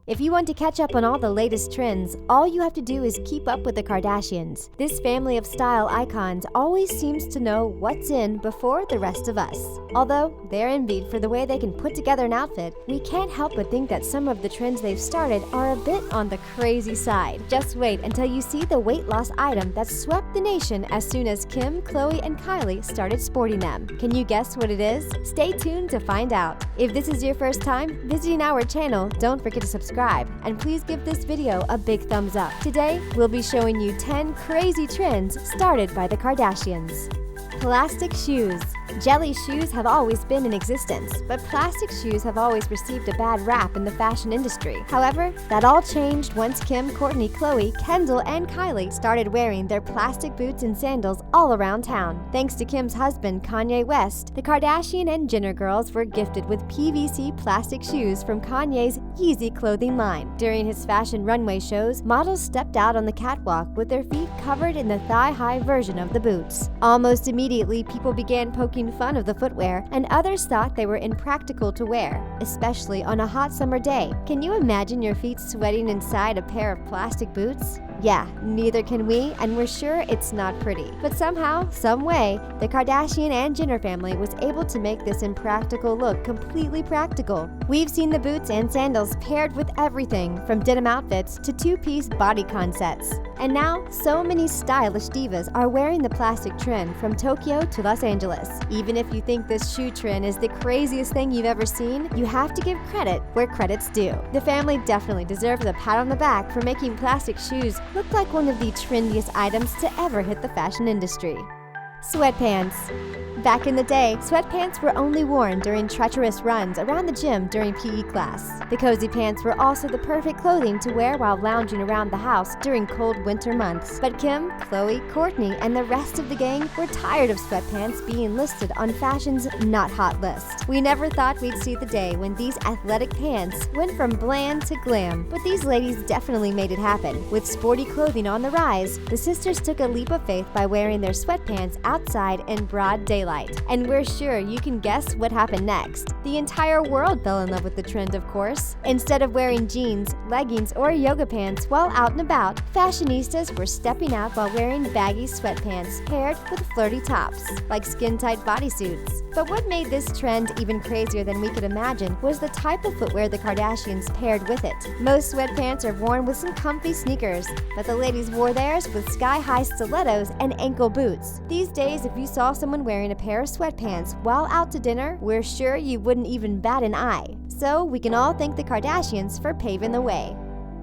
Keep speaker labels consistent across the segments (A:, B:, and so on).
A: If you want to catch up on all the latest trends, all you have to do is keep up with the Kardashians. This family of style icons always seems to know what's in before the rest of us. Although they're envied for the way they can put together an outfit, we can't help but think that some of the trends they've started are a bit on the crazy side. Just wait until you see the weight loss item that swept the nation as soon as Kim, Khloe, and Kylie started sporting them. Can you guess what it is? Stay tuned to find out. If this is your first time visiting our channel, don't forget to subscribe, and please give this video a big thumbs up. Today, we'll be showing you 10 crazy trends started by the Kardashians. Plastic shoes. Jelly shoes have always been in existence, but plastic shoes have always received a bad rap in the fashion industry. However, that all changed once Kim, Kourtney, Khloe, Kendall, and Kylie started wearing their plastic boots and sandals all around town. Thanks to Kim's husband, Kanye West, the Kardashian and Jenner girls were gifted with PVC plastic shoes from Kanye's Yeezy clothing line. During his fashion runway shows, models stepped out on the catwalk with their feet covered in the thigh-high version of the boots. Almost immediately, people began poking fun of the footwear, and others thought they were impractical to wear, especially on a hot summer day. Can you imagine your feet sweating inside a pair of plastic boots? Yeah, neither can we, and we're sure it's not pretty. But somehow, some way, the Kardashian and Jenner family was able to make this impractical look completely practical. We've seen the boots and sandals paired with everything from denim outfits to two-piece bodycon sets. And now, so many stylish divas are wearing the plastic trend from Tokyo to Los Angeles. Even if you think this shoe trend is the craziest thing you've ever seen, you have to give credit where credit's due. The family definitely deserves a pat on the back for making plastic shoes look like one of the trendiest items to ever hit the fashion industry. Sweatpants. Back in the day, sweatpants were only worn during treacherous runs around the gym during PE class. The cozy pants were also the perfect clothing to wear while lounging around the house during cold winter months. But Kim, Khloe, Kourtney, and the rest of the gang were tired of sweatpants being listed on fashion's not hot list. We never thought we'd see the day when these athletic pants went from bland to glam, but these ladies definitely made it happen. With sporty clothing on the rise, the sisters took a leap of faith by wearing their sweatpants outside in broad daylight. And we're sure you can guess what happened next. The entire world fell in love with the trend, of course. Instead of wearing jeans, leggings, or yoga pants while out and about, fashionistas were stepping out while wearing baggy sweatpants paired with flirty tops, like skin-tight bodysuits. But what made this trend even crazier than we could imagine was the type of footwear the Kardashians paired with it. Most sweatpants are worn with some comfy sneakers, but the ladies wore theirs with sky-high stilettos and ankle boots. These days, if you saw someone wearing a pair of sweatpants while out to dinner, we're sure you wouldn't even bat an eye. So we can all thank the Kardashians for paving the way.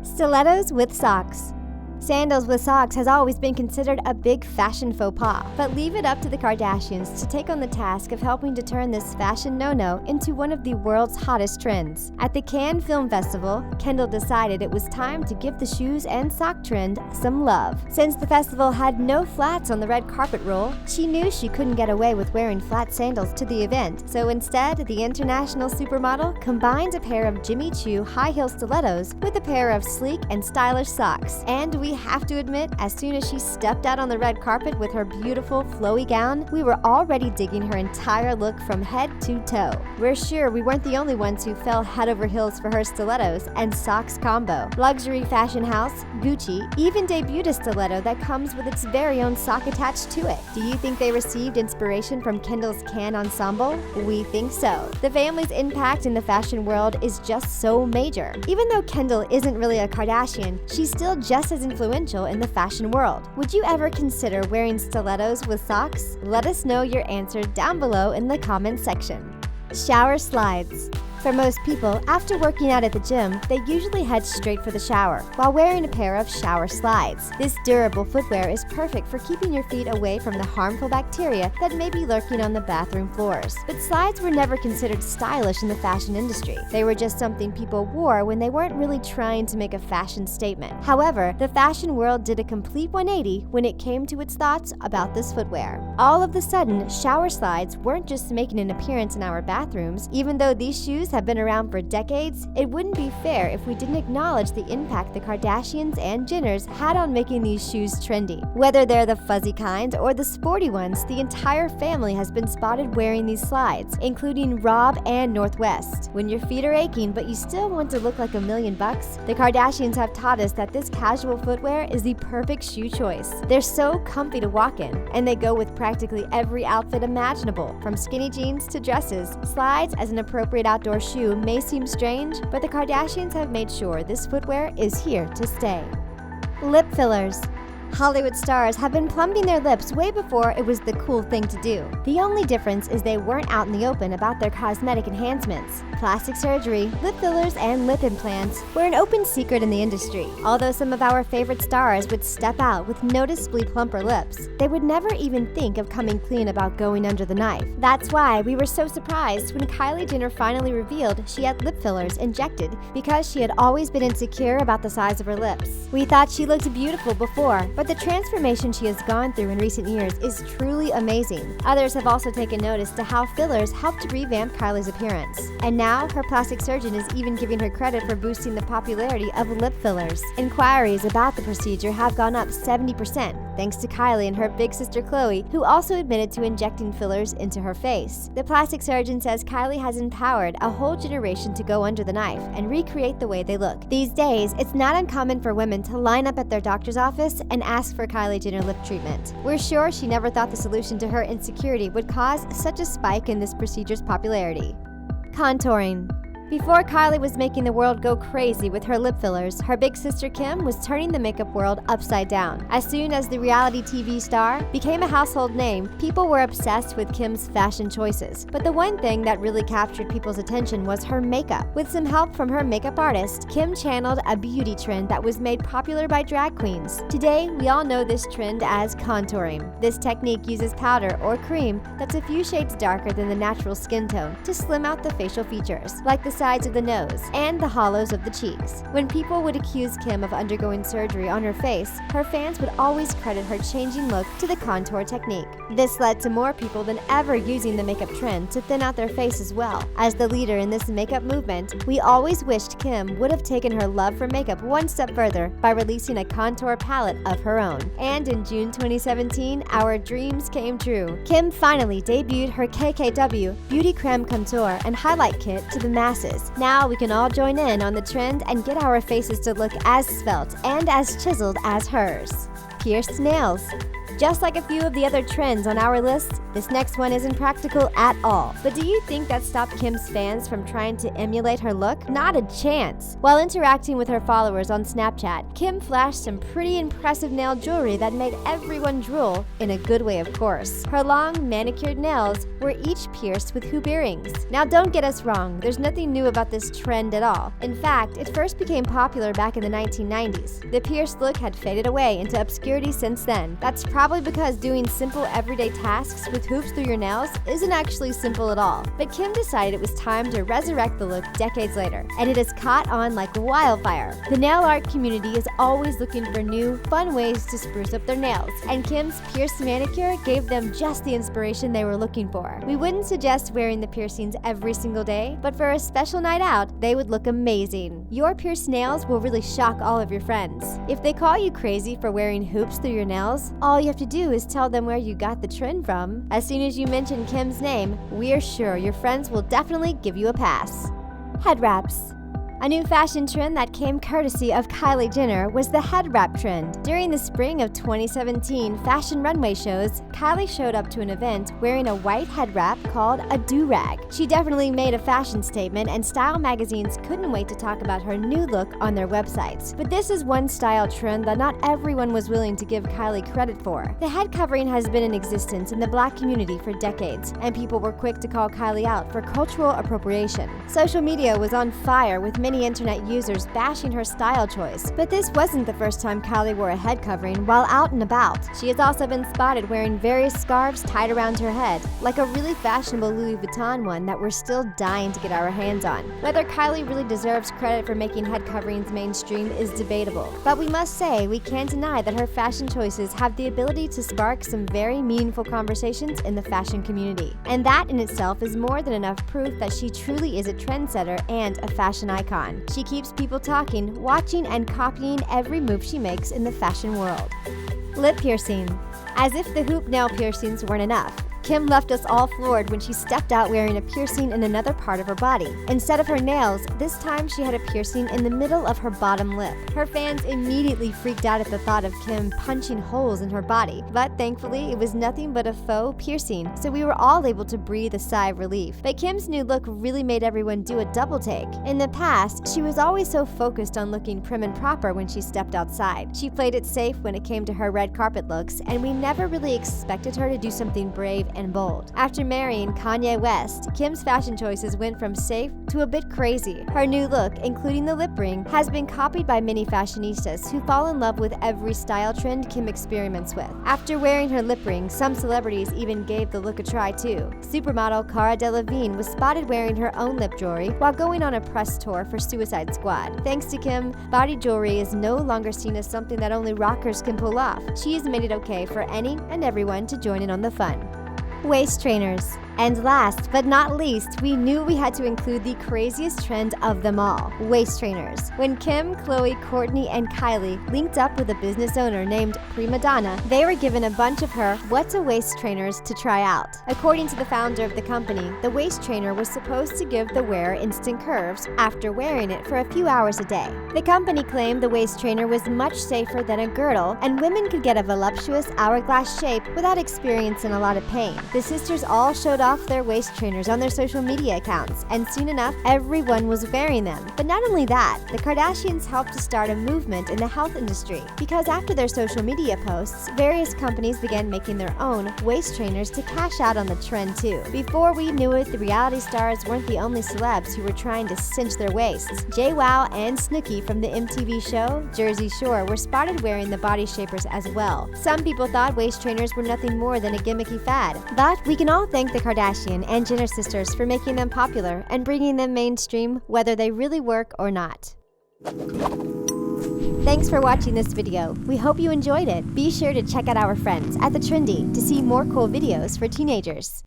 A: Stilettos with socks. Sandals with socks has always been considered a big fashion faux pas, but leave it up to the Kardashians to take on the task of helping to turn this fashion no-no into one of the world's hottest trends. At the Cannes Film Festival, Kendall decided it was time to give the shoes and sock trend some love. Since the festival had no flats on the red carpet roll, she knew she couldn't get away with wearing flat sandals to the event, so instead, the international supermodel combined a pair of Jimmy Choo high-heel stilettos with a pair of sleek and stylish socks. And we have to admit, as soon as she stepped out on the red carpet with her beautiful flowy gown, we were already digging her entire look from head to toe. We're sure we weren't the only ones who fell head over heels for her stilettos and socks combo. Luxury fashion house Gucci even debuted a stiletto that comes with its very own sock attached to it. Do you think they received inspiration from Kendall's can ensemble? We think so. The family's impact in the fashion world is just so major. Even though Kendall isn't really a Kardashian, she's still just as influential in the fashion world. Would you ever consider wearing stilettos with socks? Let us know your answer down below in the comments section. Shower slides. For most people, after working out at the gym, they usually head straight for the shower while wearing a pair of shower slides. This durable footwear is perfect for keeping your feet away from the harmful bacteria that may be lurking on the bathroom floors. But slides were never considered stylish in the fashion industry. They were just something people wore when they weren't really trying to make a fashion statement. However, the fashion world did a complete 180 when it came to its thoughts about this footwear. All of a sudden, shower slides weren't just making an appearance in our bathrooms, even though these shoes shoes have been around for decades, it wouldn't be fair if we didn't acknowledge the impact the Kardashians and Jenners had on making these shoes trendy. Whether they're the fuzzy kind or the sporty ones, the entire family has been spotted wearing these slides, including Rob and Northwest. When your feet are aching but you still want to look like $1 million, the Kardashians have taught us that this casual footwear is the perfect shoe choice. They're so comfy to walk in, and they go with practically every outfit imaginable, from skinny jeans to dresses. Slides as an appropriate outdoor shoe may seem strange, but the Kardashians have made sure this footwear is here to stay. Lip fillers. Hollywood stars have been plumping their lips way before it was the cool thing to do. The only difference is they weren't out in the open about their cosmetic enhancements. Plastic surgery, lip fillers, and lip implants were an open secret in the industry. Although some of our favorite stars would step out with noticeably plumper lips, they would never even think of coming clean about going under the knife. That's why we were so surprised when Kylie Jenner finally revealed she had lip fillers injected because she had always been insecure about the size of her lips. We thought she looked beautiful before, but the transformation she has gone through in recent years is truly amazing. Others have also taken notice to how fillers helped revamp Kylie's appearance. And now, her plastic surgeon is even giving her credit for boosting the popularity of lip fillers. Inquiries about the procedure have gone up 70%, thanks to Kylie and her big sister Khloe, who also admitted to injecting fillers into her face. The plastic surgeon says Kylie has empowered a whole generation to go under the knife and recreate the way they look. These days, it's not uncommon for women to line up at their doctor's office and ask for Kylie Jenner lip treatment. We're sure she never thought the solution to her insecurity would cause such a spike in this procedure's popularity. Contouring. Before Kylie was making the world go crazy with her lip fillers, her big sister Kim was turning the makeup world upside down. As soon as the reality TV star became a household name, people were obsessed with Kim's fashion choices. But the one thing that really captured people's attention was her makeup. With some help from her makeup artist, Kim channeled a beauty trend that was made popular by drag queens. Today, we all know this trend as contouring. This technique uses powder or cream that's a few shades darker than the natural skin tone to slim out the facial features, like the sides of the nose and the hollows of the cheeks. When people would accuse Kim of undergoing surgery on her face, her fans would always credit her changing look to the contour technique. This led to more people than ever using the makeup trend to thin out their face as well. As the leader in this makeup movement, we always wished Kim would have taken her love for makeup one step further by releasing a contour palette of her own. And in June 2017, our dreams came true. Kim finally debuted her KKW Beauty Creme Contour and Highlight Kit to the masses. Now we can all join in on the trend and get our faces to look as svelte and as chiseled as hers. Pierced nails. Just like a few of the other trends on our list, this next one isn't practical at all. But do you think that stopped Kim's fans from trying to emulate her look? Not a chance. While interacting with her followers on Snapchat, Kim flashed some pretty impressive nail jewelry that made everyone drool, in a good way of course. Her long, manicured nails were each pierced with hoop earrings. Now don't get us wrong, there's nothing new about this trend at all. In fact, it first became popular back in the 1990s. The pierced look had faded away into obscurity since then. That's probably because doing simple everyday tasks with hoops through your nails isn't actually simple at all. But Kim decided it was time to resurrect the look decades later, and it has caught on like wildfire. The nail art community is always looking for new, fun ways to spruce up their nails, and Kim's pierced manicure gave them just the inspiration they were looking for. We wouldn't suggest wearing the piercings every single day, but for a special night out, they would look amazing. Your pierced nails will really shock all of your friends. If they call you crazy for wearing hoops through your nails, all you have to do is tell them where you got the trend from. As soon as you mention Kim's name, we're sure your friends will definitely give you a pass. Head wraps. A new fashion trend that came courtesy of Kylie Jenner was the head wrap trend. During the spring of 2017 fashion runway shows, Kylie showed up to an event wearing a white head wrap called a do-rag. She definitely made a fashion statement, and style magazines couldn't wait to talk about her new look on their websites. But this is one style trend that not everyone was willing to give Kylie credit for. The head covering has been in existence in the Black community for decades, and people were quick to call Kylie out for cultural appropriation. Social media was on fire with many many internet users bashing her style choice. But this wasn't the first time Kylie wore a head covering while out and about. She has also been spotted wearing various scarves tied around her head, like a really fashionable Louis Vuitton one that we're still dying to get our hands on. Whether Kylie really deserves credit for making head coverings mainstream is debatable, but we must say we can't deny that her fashion choices have the ability to spark some very meaningful conversations in the fashion community. And that in itself is more than enough proof that she truly is a trendsetter and a fashion icon. She keeps people talking, watching, and copying every move she makes in the fashion world. Lip piercing. As if the hoop nail piercings weren't enough, Kim left us all floored when she stepped out wearing a piercing in another part of her body. Instead of her nails, this time she had a piercing in the middle of her bottom lip. Her fans immediately freaked out at the thought of Kim punching holes in her body, but thankfully it was nothing but a faux piercing, so we were all able to breathe a sigh of relief. But Kim's new look really made everyone do a double take. In the past, she was always so focused on looking prim and proper when she stepped outside. She played it safe when it came to her red carpet looks, and we never really expected her to do something brave and bold. After marrying Kanye West, Kim's fashion choices went from safe to a bit crazy. Her new look, including the lip ring, has been copied by many fashionistas who fall in love with every style trend Kim experiments with. After wearing her lip ring, some celebrities even gave the look a try too. Supermodel Cara Delevingne was spotted wearing her own lip jewelry while going on a press tour for Suicide Squad. Thanks to Kim, body jewelry is no longer seen as something that only rockers can pull off. She has made it okay for any and everyone to join in on the fun. Waist trainers. And last but not least, we knew we had to include the craziest trend of them all, waist trainers. When Kim, Khloe, Kourtney, and Kylie linked up with a business owner named Prima Donna, they were given a bunch of her "What's a Waist" trainers to try out. According to the founder of the company, the waist trainer was supposed to give the wearer instant curves after wearing it for a few hours a day. The company claimed the waist trainer was much safer than a girdle, and women could get a voluptuous hourglass shape without experiencing a lot of pain. The sisters all showed off their waist trainers on their social media accounts, and soon enough, everyone was wearing them. But not only that, the Kardashians helped to start a movement in the health industry, because after their social media posts, various companies began making their own waist trainers to cash out on the trend too. Before we knew it, the reality stars weren't the only celebs who were trying to cinch their waists. JWoww and Snooki from the MTV show Jersey Shore were spotted wearing the body shapers as well. Some people thought waist trainers were nothing more than a gimmicky fad, but we can all thank the Kardashian and Jenner sisters for making them popular and bringing them mainstream, whether they really work or not. Thanks for watching this video. We hope you enjoyed it. Be sure to check out our friends at The Trendy to see more cool videos for teenagers.